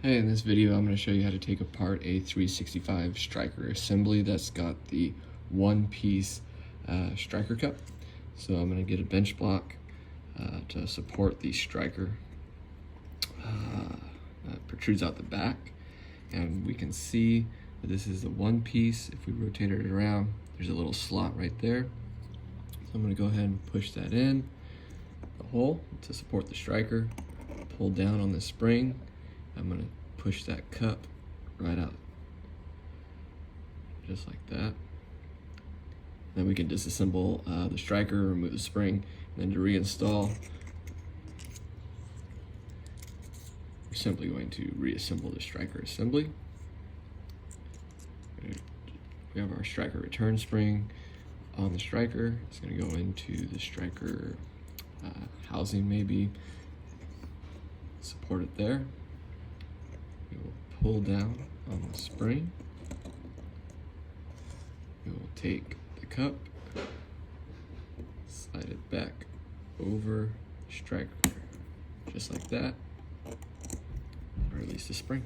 Hey, in this video I'm going to show you how to take apart a 365 striker assembly that's got the one-piece striker cup. So I'm going to get a bench block to support the striker that protrudes out the back, and we can see that this is the one piece. If we rotate it around, there's a little slot right there. So I'm going to go ahead and push that in the hole to support the striker, pull down on the spring. I'm going to push that cup right out, just like that. Then we can disassemble the striker, remove the spring, and then to reinstall, we're simply going to reassemble the striker assembly. We have our striker return spring on the striker. It's going to go into the striker housing, maybe support it there. We will pull down on the spring. We will take the cup, slide it back over the striker, just like that, and release the spring.